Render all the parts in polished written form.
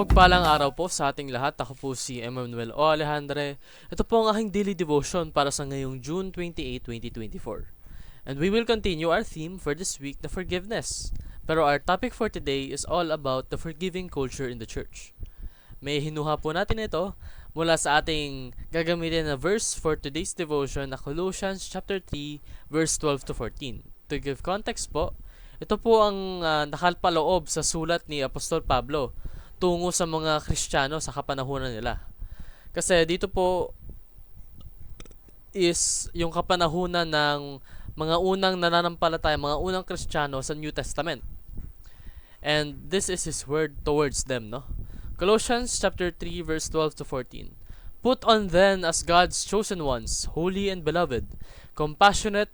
Mapagpalang araw po sa ating lahat. Ako po si Emmanuel O. Alejandre. Ito po ang aking daily devotion para sa ngayong June 28, 2024. And we will continue our theme for this week, the forgiveness. Pero our topic for today is all about the forgiving culture in the church. May hinuha po natin ito mula sa ating gagamitin na verse for today's devotion na Colossians chapter 3 verse 12 to 14. To give context po, ito po ang nakalpaloob sa sulat ni Apostol Pablo tungo sa mga Kristiyano sa kapanahunan nila. Kasi dito po is yung kapanahunan ng mga unang nananampalataya, mga unang Kristiyano sa New Testament. And this is his word towards them, no? Colossians chapter 3 verse 12 to 14. Put on then as God's chosen ones, holy and beloved, compassionate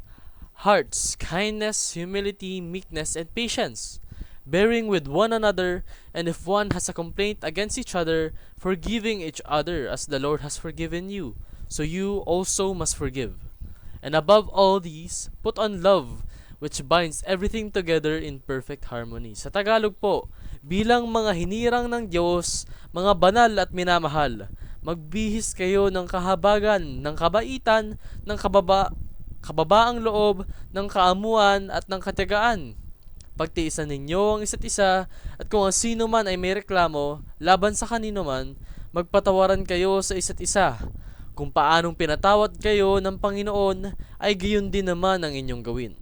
hearts, kindness, humility, meekness, and patience, bearing with one another, and if one has a complaint against each other, forgiving each other as the Lord has forgiven you, so you also must forgive. And above all these, put on love, which binds everything together in perfect harmony. Sa Tagalog po, bilang mga hinirang ng Diyos, mga banal at minamahal, magbihis kayo ng kahabagan, ng kabaitan, ng kababaang loob, ng kaamuan at ng katiyagaan. Pagtiisan ninyo ang isa't isa, at kung ang sino man ay may reklamo laban sa kanino man, magpatawaran kayo sa isa't isa. Kung paanong pinatawad kayo ng Panginoon, ay gayon din naman ang inyong gawin.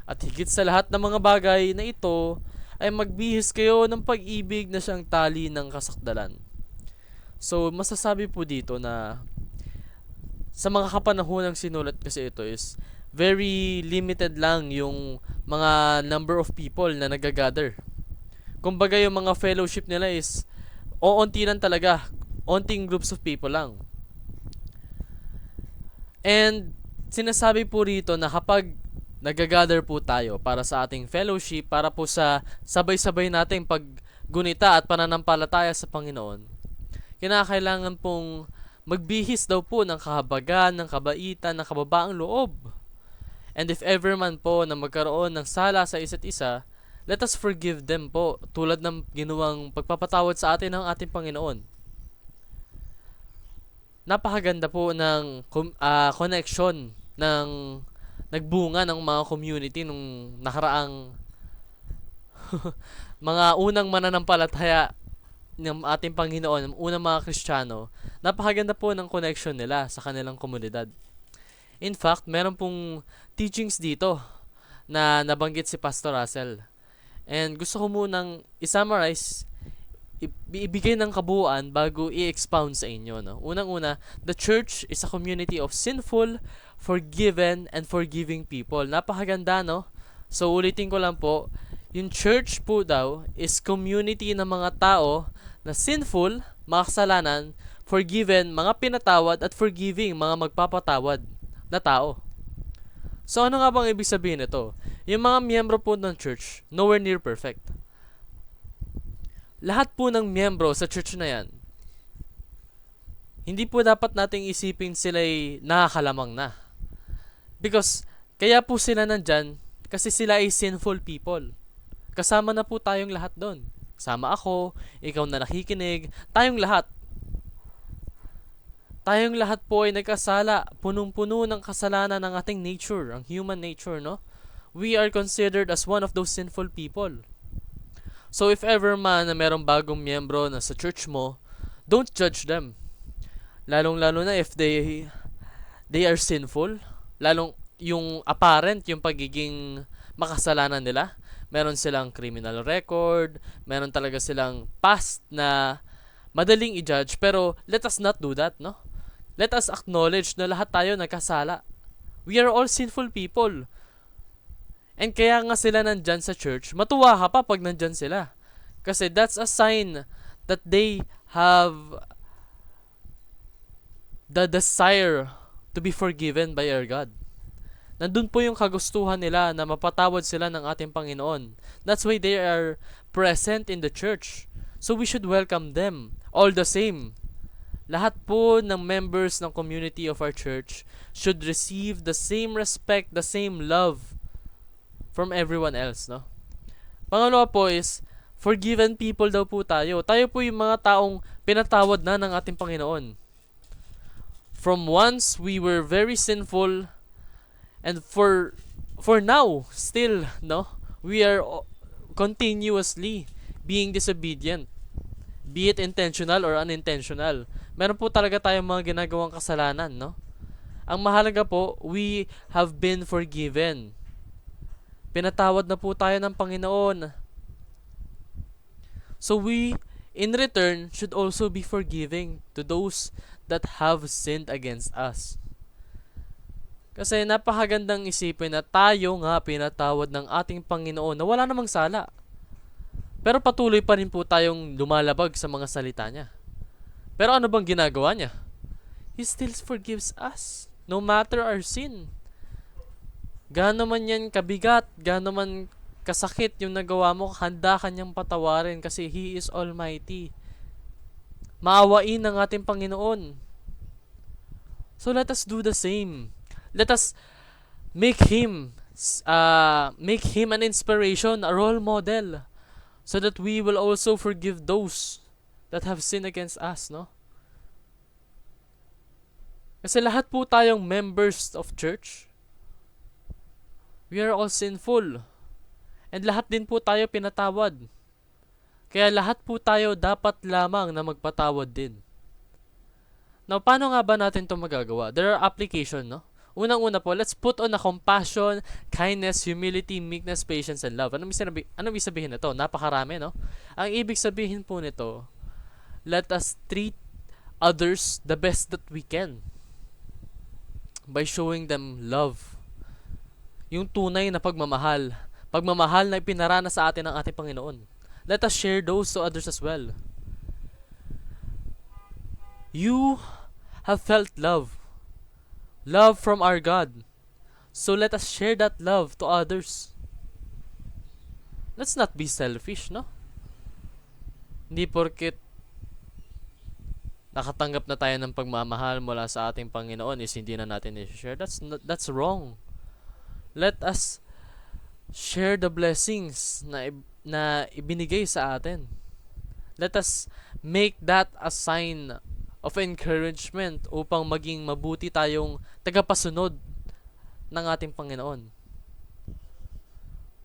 At higit sa lahat ng mga bagay na ito, ay magbihis kayo ng pag-ibig na siyang tali ng kasakdalan. So, masasabi po dito na sa mga kapanahonang sinulat kasi ito is very limited lang yung mga number of people na nagagather. Kumbaga yung mga fellowship nila is oonti lang talaga, onting groups of people lang. And sinasabi po rito na kapag nagagather po tayo para sa ating fellowship, para po sa sabay-sabay nating paggunita at pananampalataya sa Panginoon, kinakailangan pong magbihis daw po ng kahabagan, ng kabaitan, ng kababaang loob. And if ever man po na magkaroon ng sala sa isa't isa, let us forgive them po, tulad ng ginawang pagpapatawad sa atin ng ating Panginoon. Napakaganda po ng connection ng nagbunga ng mga community nung nakaraang mga unang mananampalataya ng ating Panginoon, ng unang mga Kristiyano. Napakaganda po ng connection nila sa kanilang komunidad. In fact, meron pong teachings dito na nabanggit si Pastor Russell. And gusto ko munang i-summarize, ibigay ng kabuuan bago i-expound sa inyo. No? Unang-una, the church is a community of sinful, forgiven, and forgiving people. Napakaganda, no? So, ulitin ko lang po, yung church po daw is community ng mga tao na sinful, mga kasalanan, forgiven, mga pinatawad, at forgiving, mga magpapatawad na tao. So, ano nga bang ibig sabihin nito? Yung mga miyembro po ng church, nowhere near perfect. Lahat po ng miyembro sa church na yan, hindi po dapat nating isipin sila'y nakakalamang na. Because, kaya po sila nandyan, kasi sila ay sinful people. Kasama na po tayong lahat doon. Kasama ako, ikaw na nakikinig, tayong lahat. Tayong lahat po ay nagkasala, punong-puno ng kasalanan ng ating nature, ang human nature, no? We are considered as one of those sinful people. So if ever man na merong bagong miyembro na sa church mo, don't judge them. Lalong-lalo na if they are sinful, lalong yung apparent, yung pagiging makasalanan nila. Meron silang criminal record, meron talaga silang past na madaling i-judge, pero let us not do that, no? Let us acknowledge na lahat tayo nagkasala. We are all sinful people. And kaya nga sila nandyan sa church, matuwa ka pa pag nandyan sila. Kasi that's a sign that they have the desire to be forgiven by our God. Nandun po yung kagustuhan nila na mapatawad sila ng ating Panginoon. That's why they are present in the church. So we should welcome them. All the same, lahat po ng members ng community of our church should receive the same respect, the same love from everyone else, no? Pangalawa po is Forgiven people daw po tayo. Tayo po yung mga taong pinatawad na ng ating Panginoon. From once we were very sinful, and for now still, no, we are continuously being disobedient, be it intentional or unintentional. Meron po talaga tayong mga ginagawang kasalanan, no? Ang mahalaga po, we have been forgiven. Pinatawad na po tayo ng Panginoon. So we, in return, should also be forgiving to those that have sinned against us. Kasi napakagandang isipin na tayo nga pinatawad ng ating Panginoon na wala namang sala. Pero patuloy pa rin po tayong lumalabag sa mga salita niya. Pero ano bang ginagawa niya? He still forgives us, no matter our sin. Gaano man yan kabigat, gaano man kasakit yung nagawa mo, handa kanyang patawarin kasi He is Almighty. Maawain ng ating Panginoon. So let us do the same. Let us make Him an inspiration, a role model, so that we will also forgive those that have sinned against us, no? Kasi lahat po tayong members of church, we are all sinful. And lahat din po tayo pinatawad. Kaya lahat po tayo dapat lamang na magpatawad din. Now, paano nga ba natin ito magagawa? There are application, no? Unang-una po, let's put on a compassion, kindness, humility, meekness, patience, and love. Anong ibig sabihin nito? Napakarami, no? Ang ibig sabihin po nito, let us treat others the best that we can by showing them love. Yung tunay na pagmamahal. Pagmamahal na ipinarana sa atin ng ating Panginoon. Let us share those to others as well. You have felt love. Love from our God. So let us share that love to others. Let's not be selfish, no? Hindi porket nakatanggap na tayo ng pagmamahal mula sa ating Panginoon is hindi na natin i-share. That's wrong. Let us share the blessings na ibinigay sa atin. Let us make that a sign of encouragement upang maging mabuti tayong tagapasunod ng ating Panginoon.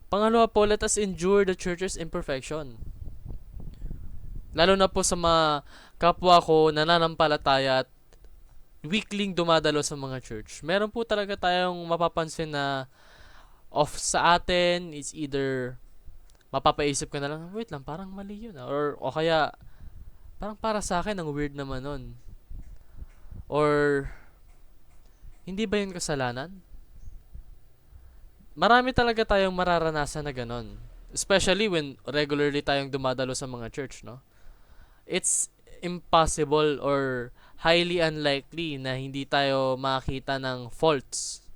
Pangalawa po, let us endure the church's imperfection. Lalo na po sa mga kapwa ko nananampalataya at weekling dumadalo sa mga church. Meron po talaga tayong mapapansin na off sa atin. It's either mapapaisip ka na lang, wait lang, parang mali yun. O kaya, parang para sa akin, ang weird naman nun. Or, hindi ba yun kasalanan? Marami talaga tayong mararanasan na ganon. Especially when regularly tayong dumadalo sa mga church, no? It's impossible or highly unlikely na hindi tayo makakita ng faults.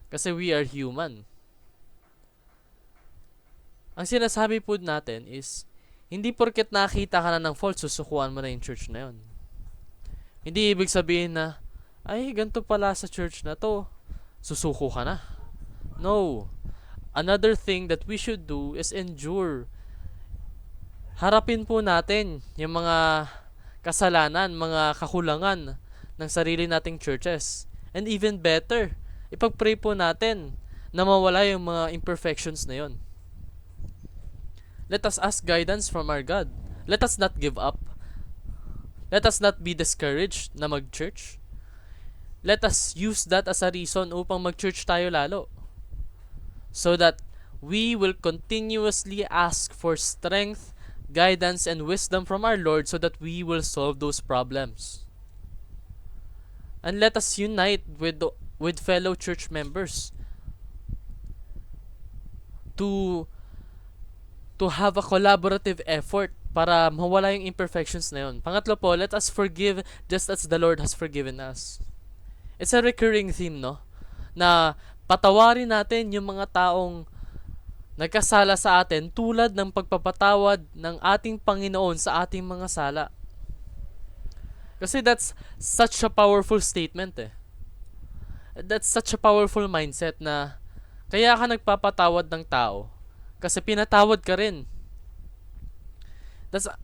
Kasi we are human. Ang sinasabi po natin is, hindi porket nakita ka na ng faults, susukuan mo na yung church na yun. Hindi ibig sabihin na, ay, ganito pala sa church na to, susuko ka na. No. Another thing that we should do is endure. Harapin po natin yung mga kasalanan, mga kakulangan ng sarili nating churches. And even better, ipag-pray po natin na mawala yung mga imperfections na yon. Let us ask guidance from our God. Let us not give up. Let us not be discouraged na mag-church. Let us use that as a reason upang mag-church tayo lalo. So that we will continuously ask for strength, guidance, and wisdom from our Lord so that we will solve those problems. And let us unite with fellow church members to have a collaborative effort para mawala yung imperfections na yun. Pangatlo po, let us forgive just as the Lord has forgiven us. It's a recurring theme, no? Na patawarin natin yung mga taong nagkasala sa atin tulad ng pagpapatawad ng ating Panginoon sa ating mga sala. Kasi that's such a powerful statement eh. That's such a powerful mindset na kaya ka nagpapatawad ng tao kasi pinatawad ka rin.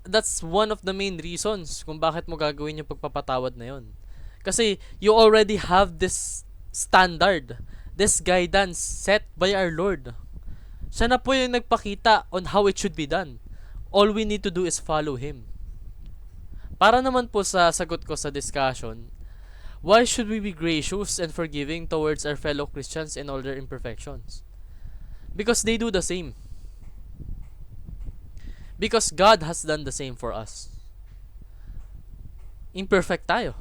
That's one of the main reasons kung bakit mo gagawin yung pagpapatawad na yon. Kasi you already have this standard, this guidance set by our Lord. Siya na po yung nagpakita on how it should be done. All we need to do is follow Him. Para naman po sa sagot ko sa discussion, why should we be gracious and forgiving towards our fellow Christians in all their imperfections? Because they do the same. Because God has done the same for us. Imperfect tayo.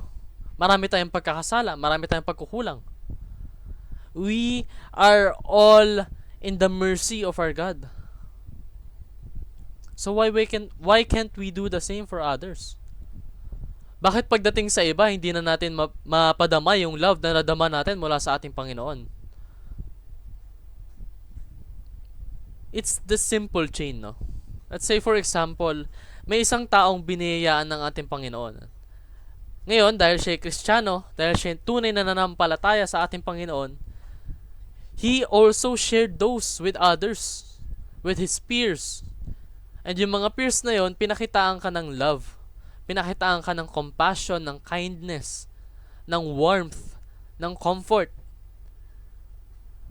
Marami tayong pagkakasala, marami tayong pagkukulang. We are all in the mercy of our God. So why can't we do the same for others? Bakit pagdating sa iba, hindi na natin mapadama yung love na nadama natin mula sa ating Panginoon? It's the simple chain, no? Let's say for example, may isang taong biniyayaan ng ating Panginoon. Ngayon, dahil siya ay Kristiyano, dahil siya ay tunay na nanampalataya sa ating Panginoon, he also shared those with others, with his peers. And yung mga peers na yon, pinakitaan ka ng love. Pinakitaan ka ng compassion, ng kindness, ng warmth, ng comfort.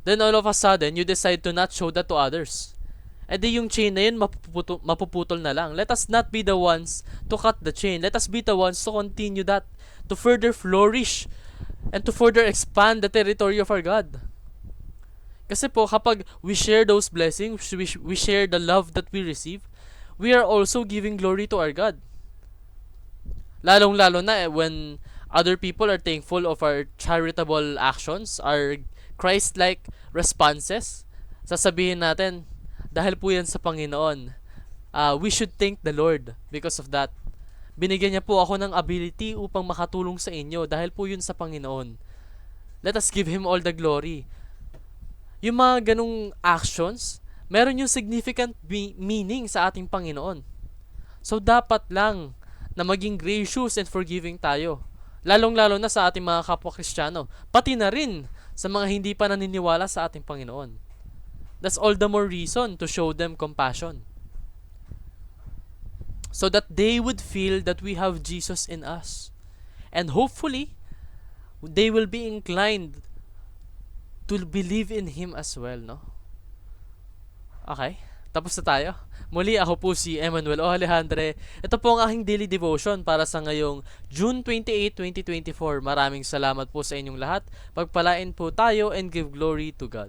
Then all of a sudden, you decide to not show that to others. E di yung chain na yun, mapuputol na lang. Let us not be the ones to cut the chain. Let us be the ones to continue that, to further flourish, and to further expand the territory of our God. Kasi po, kapag we share those blessings, we share the love that we receive, we are also giving glory to our God. Lalong-lalo na when other people are thankful of our charitable actions, our Christ-like responses, sasabihin natin, dahil po yan sa Panginoon, we should thank the Lord because of that. Binigyan niya po ako ng ability upang makatulong sa inyo dahil po yun sa Panginoon. Let us give Him all the glory. Yung mga ganong actions, meron yung significant meaning sa ating Panginoon. So dapat lang na maging gracious and forgiving tayo. Lalong-lalo na sa ating mga kapwa Kristiyano, pati na rin sa mga hindi pa naniniwala sa ating Panginoon. That's all the more reason to show them compassion. So that they would feel that we have Jesus in us. And hopefully, they will be inclined to believe in Him as well, no? Okay, tapos na tayo. Muli, ako po si Emmanuel O. Alejandre. Ito po ang aking daily devotion para sa ngayong June 28, 2024. Maraming salamat po sa inyong lahat. Pagpalain po tayo and give glory to God.